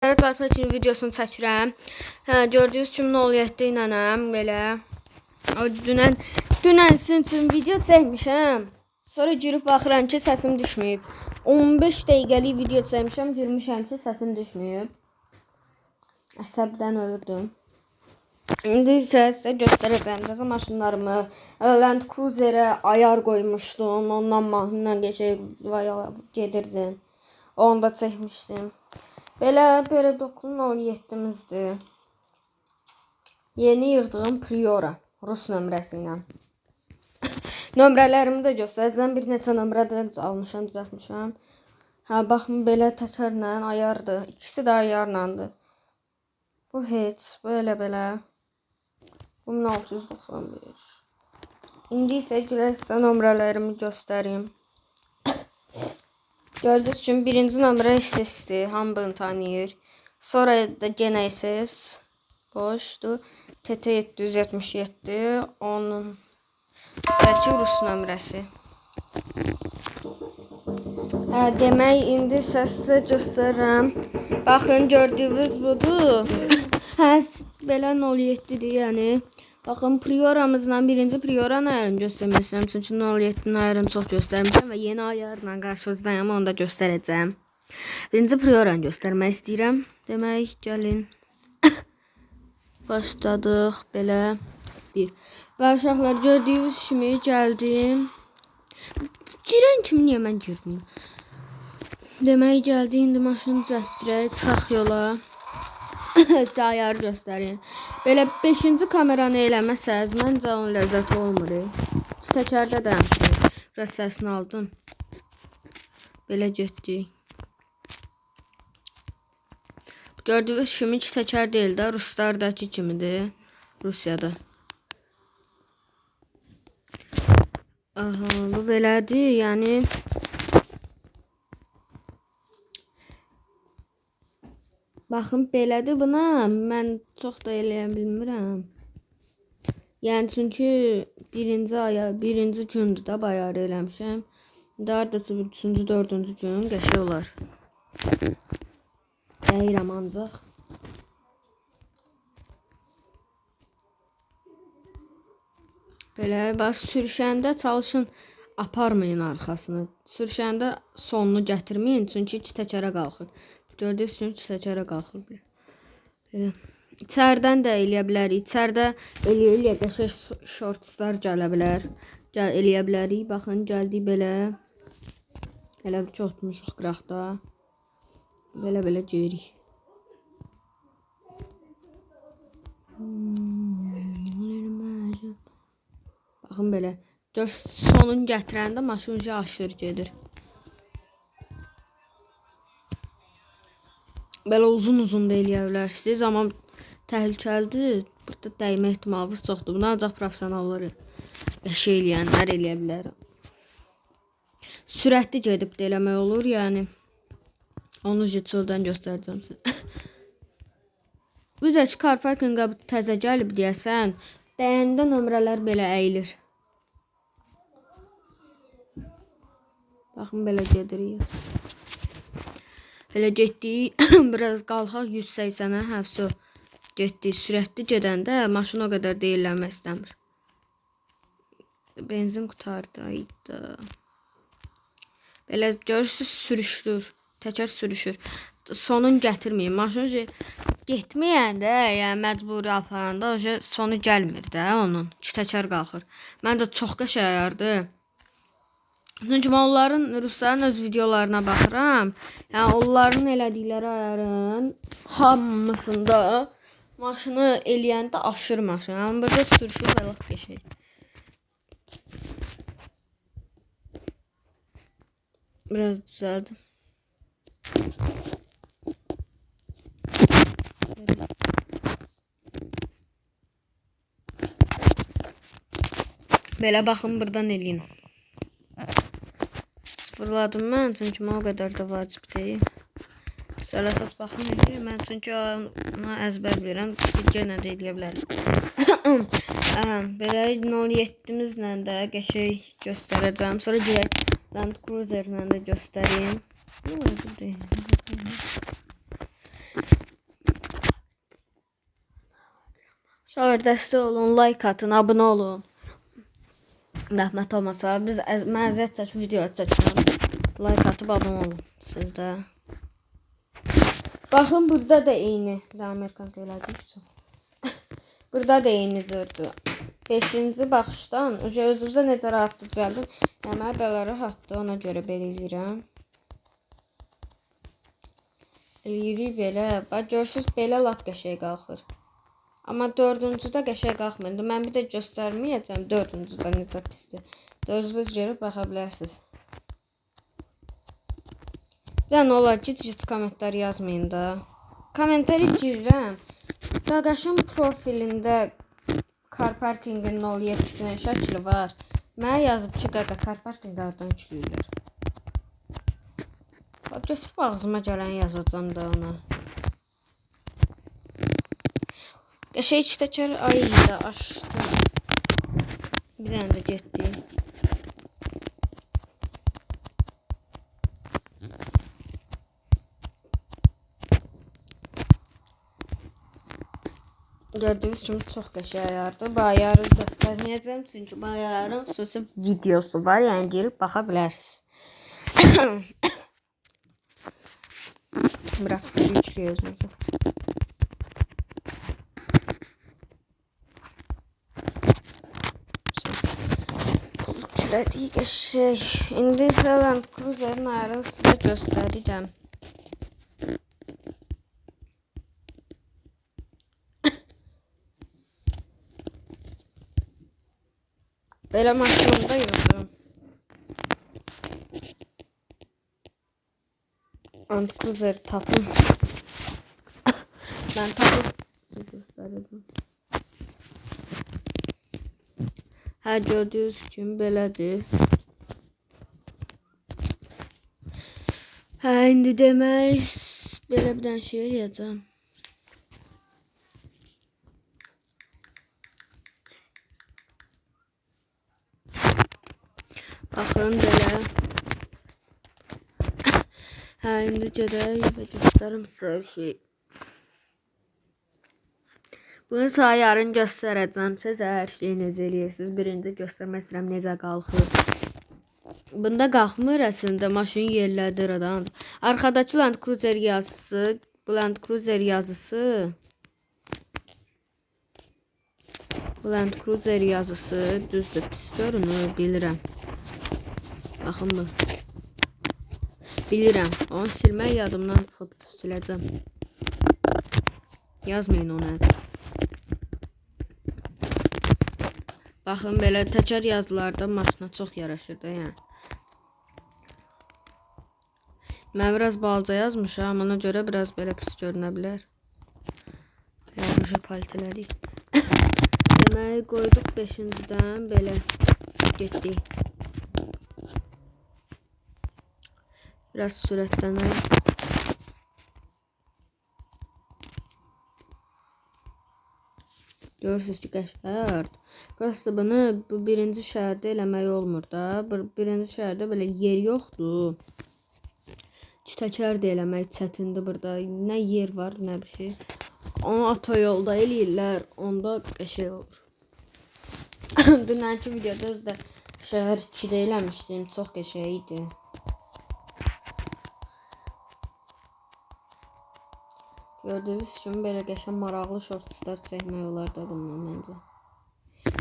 Qarpatın videosunu çəkirəm. Gördüyünüz kimi 07 ilənəm belə. Dünən sizin üçün video çəkmişəm. Sonra girib baxıram ki, səsim düşməyib. 15 dəqiqəlik video çəkmişəm, girmişəm ki, səsim düşməyib. Əsəbdən ölürdüm. İndi isə sizə göstərəcəm. Təzə maşınlarımı Land Cruiser'ə ayar qoymuşdum. Ondan mahnıyla gedirdim. Onu da çəkmişdim. Belə Dokunun 07'mizdir. Yeni yığdığım Priora Rus nömrəsi ilə. Nömrələrimi də göstərəcəm. Bir neçə nömrə də almışam, düzəltmişəm. Baxın, belə təkərlə ayardır. İkisi də ayarlandı. Bu heç, belə. Bu 1691. İndi isə sizə nömrələrimi göstəreyim. Gördüyünüz kimi birinci nömrə SS'dir. Hamı bunu tanıyır. Sonra da genə SS. Boşdur. TT 777. Onun belki Rus nömrəsi. Demək, indi sizə göstərirəm. Baxın, gördüyünüz budur. Belə 07'dir yəni. Baxın, Priora'mızla birinci Priora'nın ayarını göstərmək istəyirəm. Çünki 07'nin ayarını çox göstərmişəm və yeni ayarla qarşınızdayım, onu da göstərəcəm. Birinci Priora'nı göstərmək istəyirəm. Demək, gəlin. Başladıq belə. Və uşaqlar, gördüyünüz kimi gəldim. Girən kimi niyə mən girməyim? Demək, gəldi, indi maşını düzəltdirək, çıxaq yola. Sizə ayarı göstəreyim. Belə 5-ci kameranı eləməsəz, məncə onun ləzzəti olmur. Təkərdə də həmçinin. Biraz səsini aldım. Belə getdik. Gördüyünüz kimi iki təkər deyil də, Ruslardakı kimidir. Rusiyada. Aha, bu belədir, yəni. Baxın, belədir buna. Mən çox da eləyə bilmirəm. Yəni, çünki birinci gündür də bayarı eləmişəm. Dardası 3-cü, 4-cü gün qəşəng olar. Deyirəm ancaq. Belə, bax, sürüşəndə çalışın, aparmayın arxasını. Sürüşəndə sonunu gətirməyin, çünki iki təkərə qalxır. Gördüyünüz kimi iki təkərə qalxır. Belə. İçərdən də eləyə bilərik. İçərdə eləyə qəşəng shortslar gələ bilər. Eləyə bilərik. Baxın, gəldik belə. Elə bir çotmuşuq qıraqda. Belə geyirik. Baxın, belə. Sonunu gətirəndə maşın aşır gedir. Belə uzun da eləyə bilərsiniz, amma təhlükəlidir. Burada dəymə ehtimalınız çoxdur. Bunu ancaq professionallar qəşəng eləyənlər eləyə bilər. Sürətli gedib də eləmək olur, yəni. Onu jitsordan göstərəcəm sizə. Bir də ki, Carparking təzə gəlib deyəsən, dəyəndə nömrələr belə əyilir. Baxın, belə gedirik. Elə getdik, biraz qalxaq 180'ə, həvsə getdik. Sürətli gedəndə maşın o qədər deyirlənmək istəmir. Benzin qutardı, ayda. Belə görürsünüz, sürüşdür. Təkər sürüşür. Sonun gətirməyin. Maşın getməyəndə, yəni məcburi aparanda sonu gəlmir də onun. İki təkər qalxır. Mən də çox qəşəng ayardı. Çünki mən Rusların öz videolarına baxıram. Yəni onların elədikləri ayarın hamısında maşını eləyəndə aşır maşın. Amma burada sürüşür və laf qəşəng. Biraz düzəldim. Belə baxın, buradan eləyin. Sıfırladım mən, çünki mən o qədər də vacib deyil. Siz əsas baxın eləyir, mən çünki ona əzbər bilirəm, yenə də eləyə bilərəm. Belə 07'mizlə də qəşəng göstərəcəm. Sonra girək Land Cruiser'lə də göstəreyim. Uşaqlar dəstək olun, like atın, abunə olun. Zəhmət olmasa biz məziyyət çək video çəkirəm. Like atıb abunə olun siz də. Baxın burada da eyni. Amerikan elədik. Burada da eynidir. 5-ci baxışdan özünüzə necə rahat düzəldin. Yəni belə rahatdır, ona görə belə edirəm. Eləyirik belə. Bax görürsüz belə lap qəşəng qalxır. Amma 4-cüdə qəşəng qalxmır. Mən bir də göstərməyəcəm 4-cüdə necə pisdir. Özünüz görüb baxa bilərsiniz. Yəni olar gec kommentlər yazmayın da. Kommentləri girirəm. Qaqaşın profilində car parkingin 07-sinin şəkli var. Mənə yazıb ki, qaqa car parking hardan yükləyirlər. Götürüb ağzıma gələn yazacağım da ona. Qəşəng iki təkər ayı da açdı. Bir dənə də getdi. Gördüyünüz kimi çox qəşəng ayardır. Bu ayarı göstərməyəcəm çünki bu ayarın xüsusi videosu var. Yəni girib baxa bilərsiniz. Biraz güclü özünüzü. Külədi qəşəng. İndi isə Land Cruiser'ın ayarını sizə göstərirəm. Belə maşınımda yoxdur. Land Cruiser tapın. Ben tapın. Göstərirəm. Hə, gördüyünüz kimi belədir. Hə, indi demək belə bir dənə şey eləyəcəm. Baxın belə. Hə, indi gedək və göstərim sizə şey. Bunu sizə yarın göstərəcəm. Siz hər şeyi necə eləyirsiniz. Birinci göstərmək istəyirəm necə qalxır. Bunda qalxmır əslində, maşını yerlədir adam. Arxadakı Land Cruiser yazısı, bu Land Cruiser yazısı. Bu Land Cruiser yazısı düzdür, pis görünür, bilirəm. Baxın bu. Bilirəm, onu silmək yadımdan çıxıb siləcəm. Yazmayın onu. Baxın belə təkər yazılarda maşına çox yaraşır da yəni. Mən biraz balaca yazmışam, ona görə biraz belə pis görünə bilər. Ruja paliteləri. Deməli qoyduq 5-cidən belə getdik. Biraz sürətlənək. Görürsünüz ki qəşəng. Prosta bunu bu birinci şəhərdə eləmək olmur da. Birinci şəhərdə belə yer yoxdur. İki təkər də eləmək çətindir burada. Nə yer var, nə bir şey. Onu otoyolda eləyirlər. Onda qəşəng olur. Dünənki videoda özdə şəhər 2-də eləmişdim. Çox qəşəng idi. Gördüyünüz kimi belə qəşəng maraqlı shortslar çəkmək olar da bundan məncə.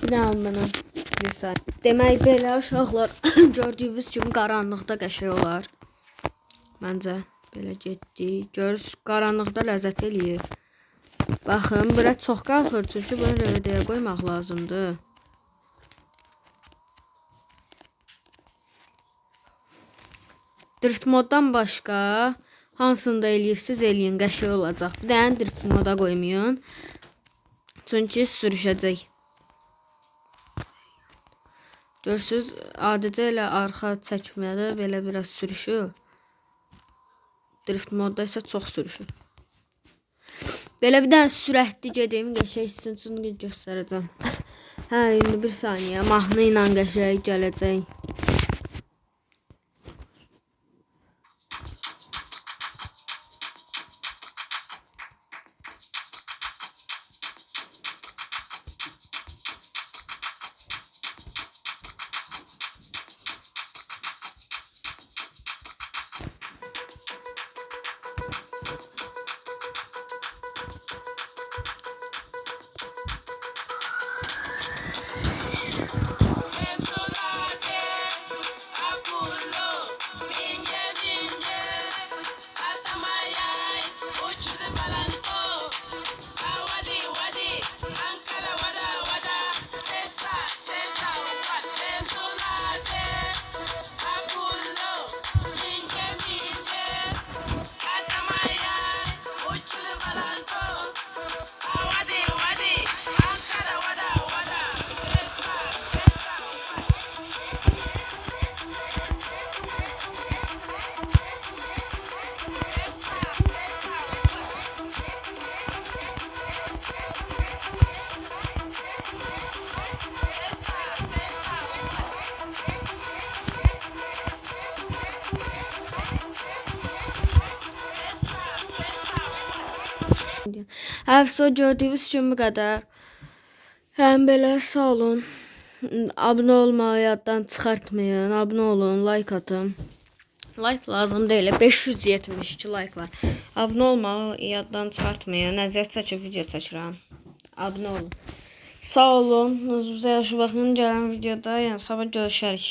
Bir daha bunu bir saniyə. Demək belə uşaqlar gördüyünüz kimi qaranlıqda qəşəng olar. Məncə belə getdi. Görürsüz qaranlıqda ləzzət eləyir. Baxın bura çox qalxır çünki bunu rövdəyə qoymaq lazımdır. Drift moddan başqa hansında eləyirsiniz eləyin, qəşəng olacaq. Bir dənə drift moda qoymayın. Çünki sürüşəcək. Görürsüz, adicə elə arxa çəkmədə belə biraz sürüşür. Drift modda isə çox sürüşür. Belə bir dənə sürətli gedeyim, qəşəng sizin üçün göstərəcəm. Hə, indi bir saniyə, mahnı ilə qəşəng gələcək. Həvsə gördüyünüz kimi bu qədər. Həm belə sağ olun. Abunə olmağı yaddan çıxartmayın. Abunə olun, like atın. Like lazım deyil. 572 like var. Abunə olmağı yaddan çıxartmayın. Əziyyət çəkib video çəkirəm. Abunə olun. Sağ olun. Özünüzə yaxşı baxın. Gələn videoda, yəni sabah görüşərik.